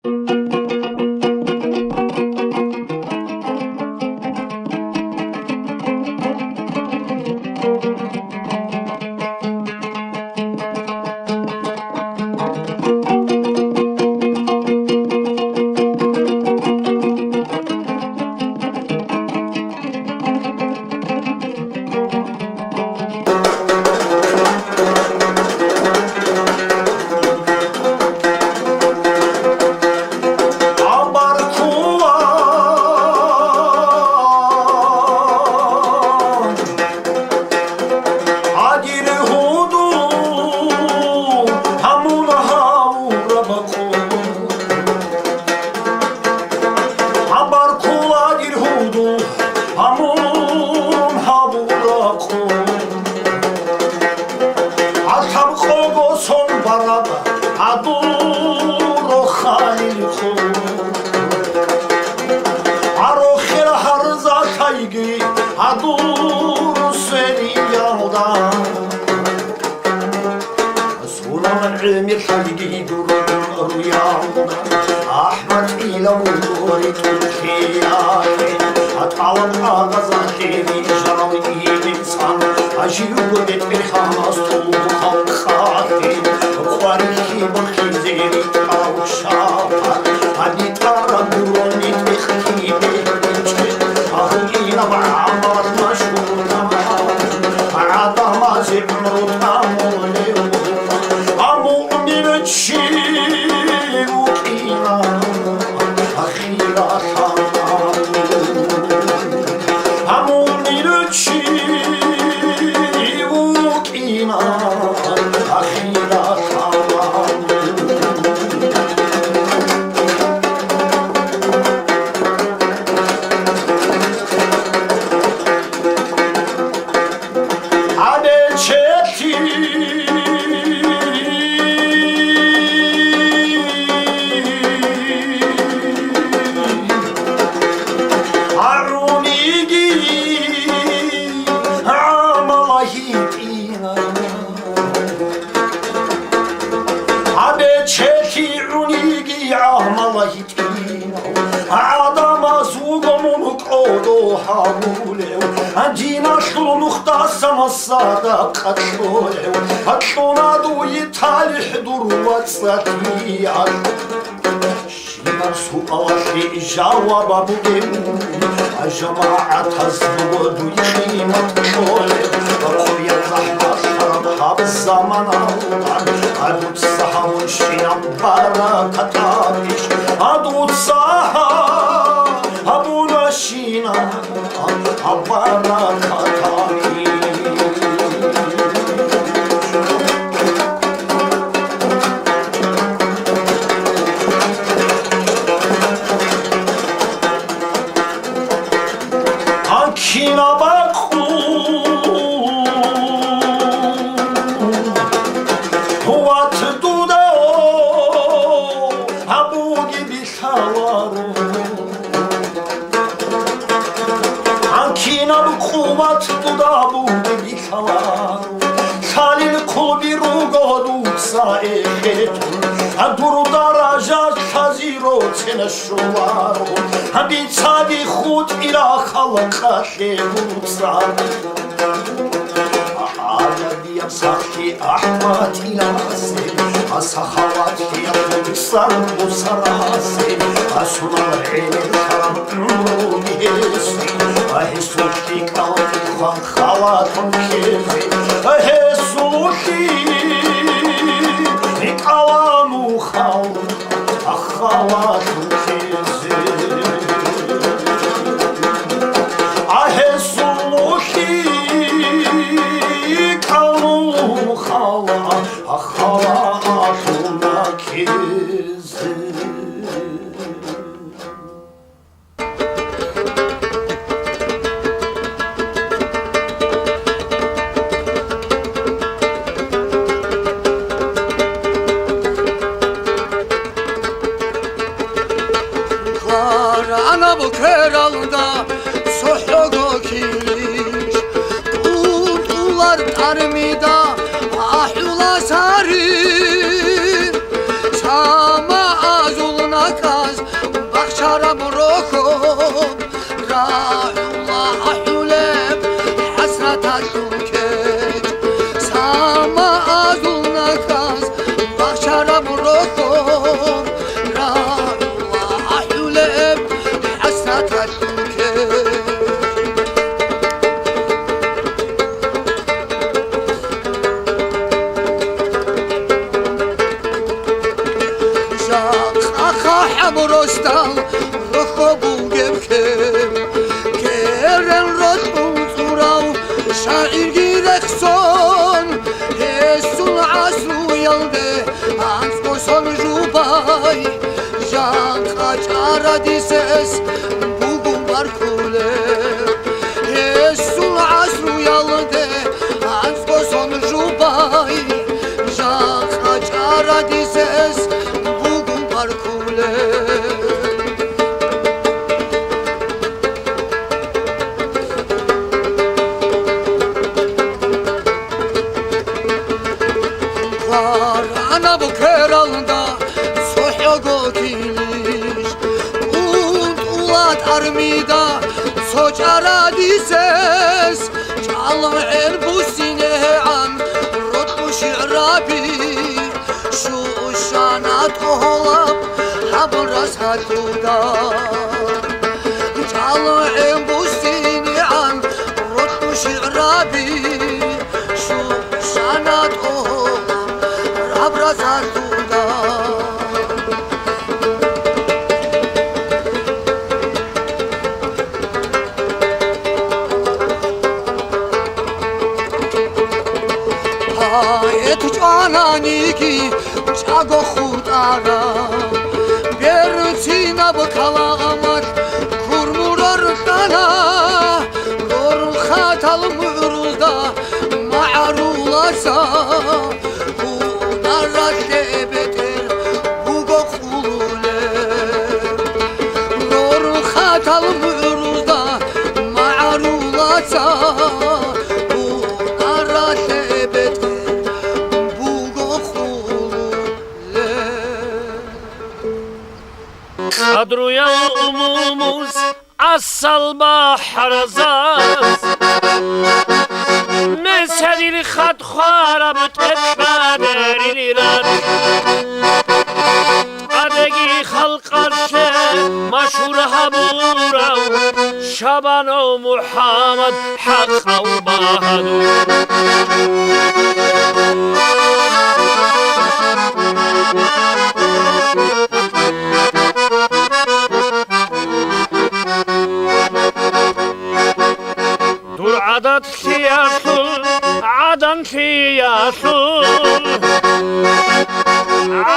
عمر حلقي دور رياض أحمد إلى ودورك الخيال أتعوض غزاكي جرمي إنسان أجيب ودت بالحماس طوق خاطي أخواركي بخي زيني أو شافر أبي تارا بروني تخي بيتي أخي نبع عمر مشهور عطا ما زعمرو تامولي أجينا شلون اختصم الصداقة شلون هتلونا دو يتالي حضور واتساتيا شينا سؤال في جواب أبو جن جماعة الزود ويخيمة شلون رؤيا الرحمة شربها بالزمن أدو الصحة ونشينا بركة عريش أدو الصحة أبو نشينا أبارك تاري أكينا بقو هو تدودا أبوكي بشوارو أكينا بقوة تدابو بشوارو خالي القلبي روغادو سائحتون أدور درجات خزيرو تنشوارو بيتسادي خود إلى خلق خيبوت سادي أعلى صاحي أحمد إلى سيد أسخوات في أبصر بصراسي أسمع العين الكرم نوري هسي أهسوكي كوكي خوات كيزي أهسوكي كوامو خوات أخوات كيزي أهسوكي كوامو خوات أخوات كيزي Ana bu keralda sohlogo kiliş Kutular tarmida ahula sarı Sama azuluna Amrostal rojo bugevkem Keren rot unturau şair girekson Hesul asru yalde Ans son jubay Jan kaçara dises Bugün var kule Hesul asru yalde Ans son jubay Jan kaçara dises Bugün var kule Ana bu keralda sohyogo kiliş Ulat armida soçara dises Çalım el bu sinehan rotbu şirabi Şu şanat oğlap habras hatuda Çalım el bu sinehan rotbu şirabi Şu şanat oğlap Abrazarduda Et cananiki çago khudara Bertina bakalamat kurmuror dana Dor khatal murulda ma'rulasa Narrate beter Hugo kulule Nor khatal murda ma'rulata Narrate beter Hugo kulule Kadroya umumuz Asal bahrazaz Mesedil khad kharab tekbaderirat Adegi halqarşe maşhur haburav Şabano Muhammed Haqqa Bahadur Dur adat siyasul, adan siyasul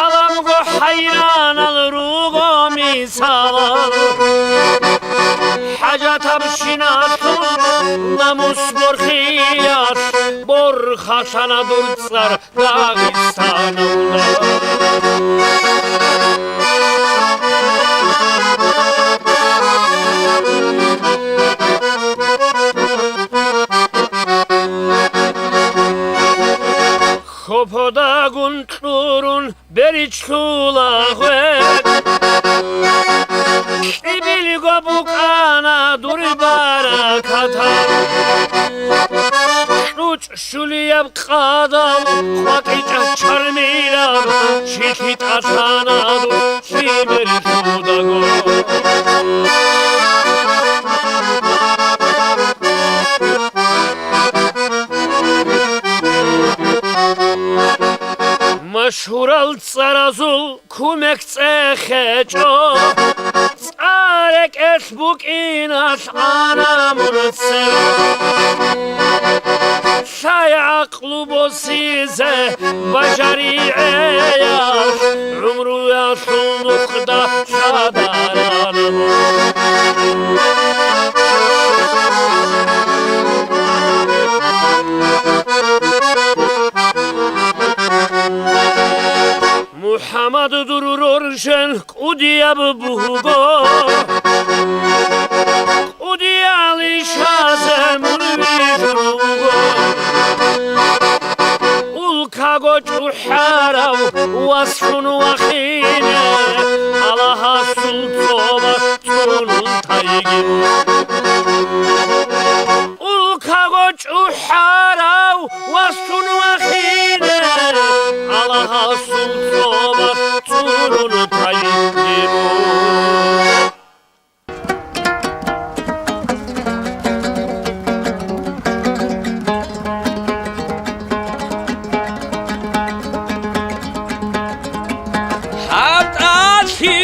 Alam go hayran al rugo misal Hacat abşinasul, namus bor khiyas Bor khasana durtsar Dağistan ular Kopoda gunturun beriçlulahvet İbil gobukana dur barakatar Şuç şuliyab qadam Qaqica çarmilam Şikit atana dur Şimer şudago Maşhur al tsarazul kumek tseheço Tsarek esbuk inas anamur tser Say aklu bosize bajari eyaş Umru yaşullukda şadaranım Muhammed durur orjen kudiyab buhugo Kudiyali şazemun vijugo Ulkago çuharav vasfun vahine Alaha sultoma tunun taygim Ulkago çuharav vasfun vahine Alaha sultoma tunun taygim Hatati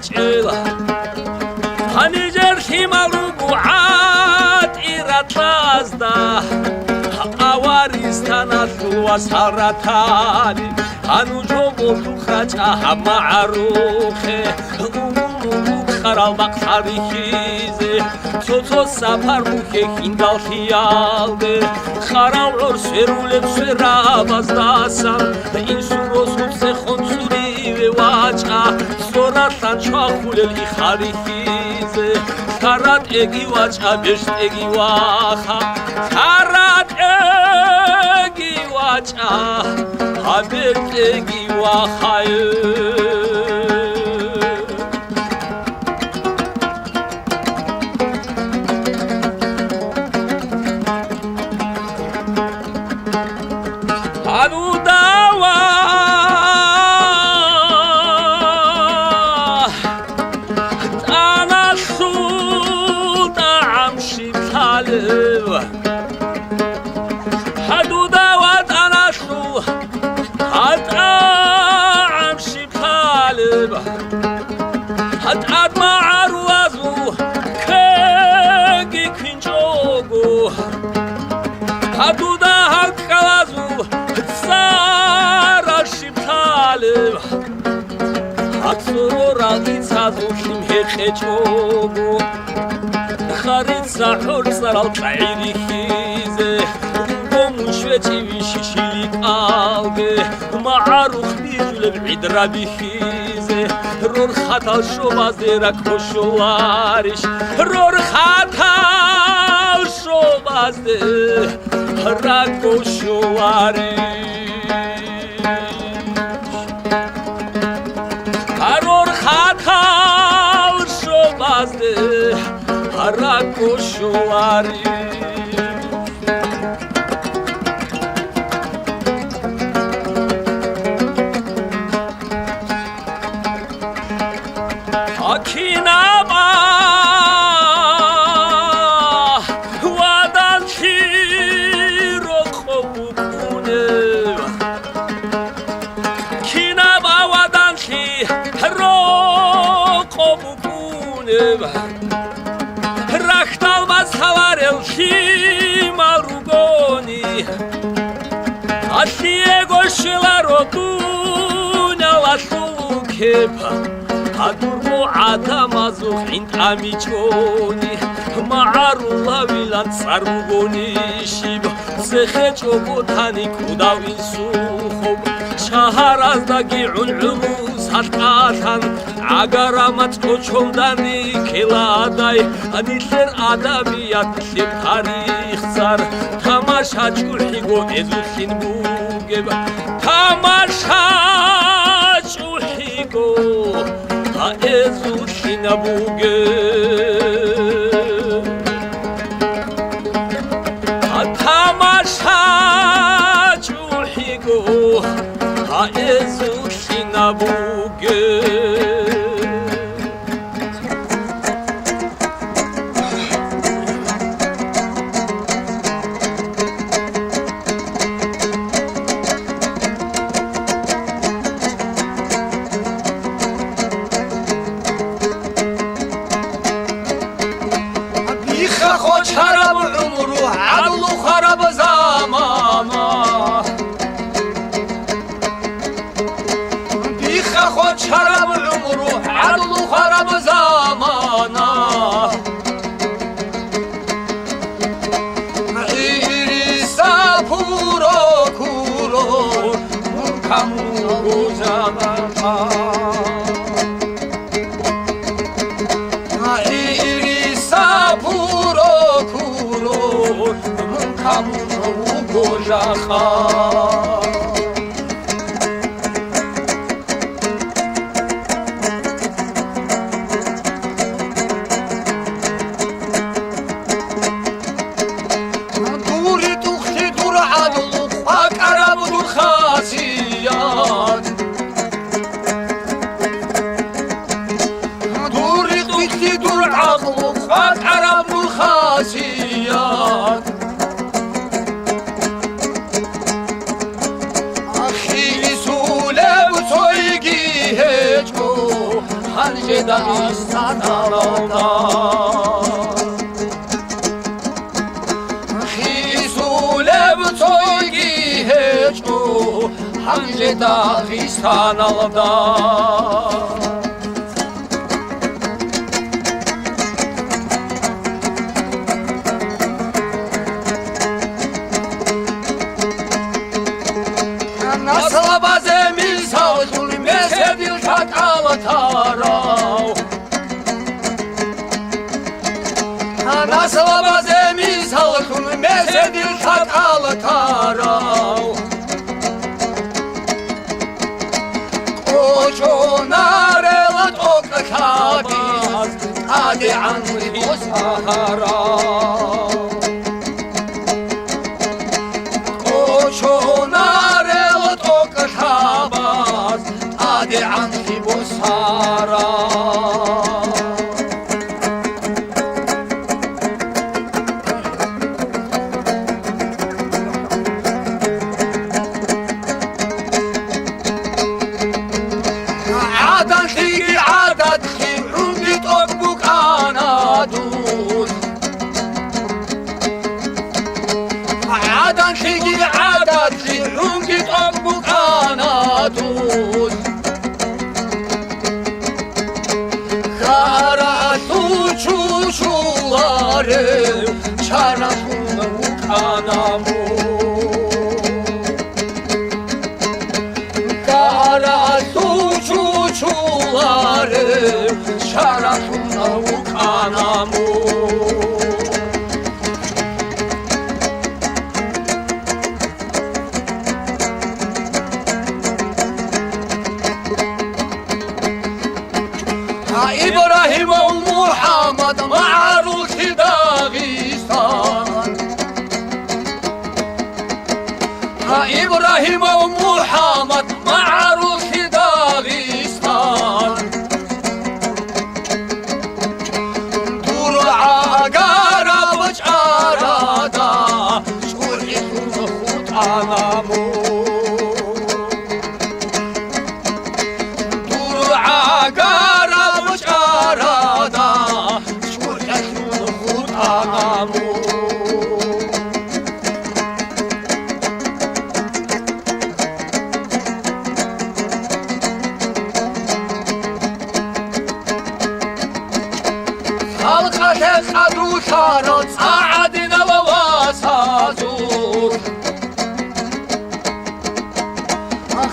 ჭელა Hanıcer himalu buat iratazda Avaristan atluva saratani Hanu jogotu khacha hamaruxe Kharal baqarihize Toto safar buke hindal hiyalde Kharal or seruleb serabazdasan Insuros utse khonsuri ve vacha Soratan chakulel ikharihize Karat egi vacha besht egi vacha Karat egi vacha Habert egi vacha Ацуралицазухим хечогу Харица хурцарал кайрихизе Гомушвечи вишишилик алге Маарух бижлеб идрабихизе Рор хатал шобаздерак хошулариш Рор хатал шобаздерак хошулариш Khatal shobazde harakoshuari Akinaba wadan khiro khobune Kinaba wadan khiro Rachtal mazhavarel himarugoni Asiego shilarotunya lasukepa Adurmo adamazuk intamichoni Ma'arullah vilan tsarugoni shib Zekhechogodani kudavin sukhob Shaharazda ulumuz hatqatan Agaramat kochomdani keladay Aditler adabiyat lir tarixzar Tamasha chulhigo ezulhin bugeba Tamasha chulhigo ezulhin bugeba Tamasha chulhigo ezulhin bugeba ამჯერდა ისწავლდა ამჯერდა ისწავლდა ნასლაბაზე მისაუზული მესედილთა კალათარავ ნასლაბაზე მისაუზული მესედილთა კალათარავ ოჩონარელა ტოკხაბის ადი ანრი მოსარავ ოჩონარელა ტოკხაბის ადი ანრი მოსარავ ჩარაფუნა უკანამო გარასუ ჩუჩულარე ჩარაფუნა უკანამო إبراهيم ومحمد معروف داغستان إبراهيم ومحمد معروف داغستان دور عقارة وجعارة شكور إخوة خود أنامو دور عقارة وجعارة شكور إخوة خود أنامو قدرو شارات ساعدنا وواسازور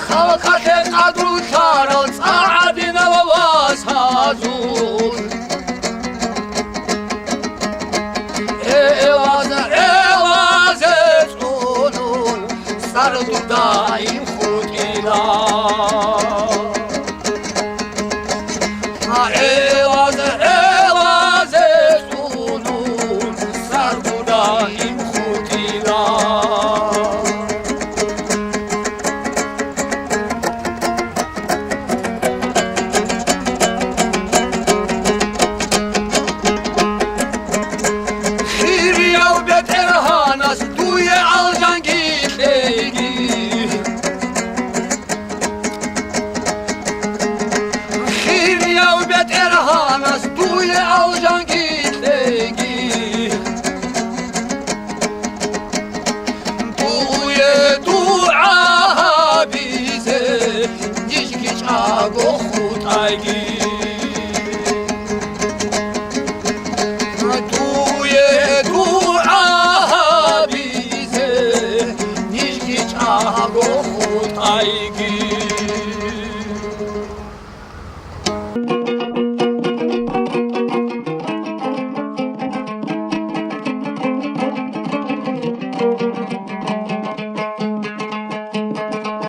خلقت قدرو شارات ساعدنا وواسازور اواز سونون سرد دایم خودینا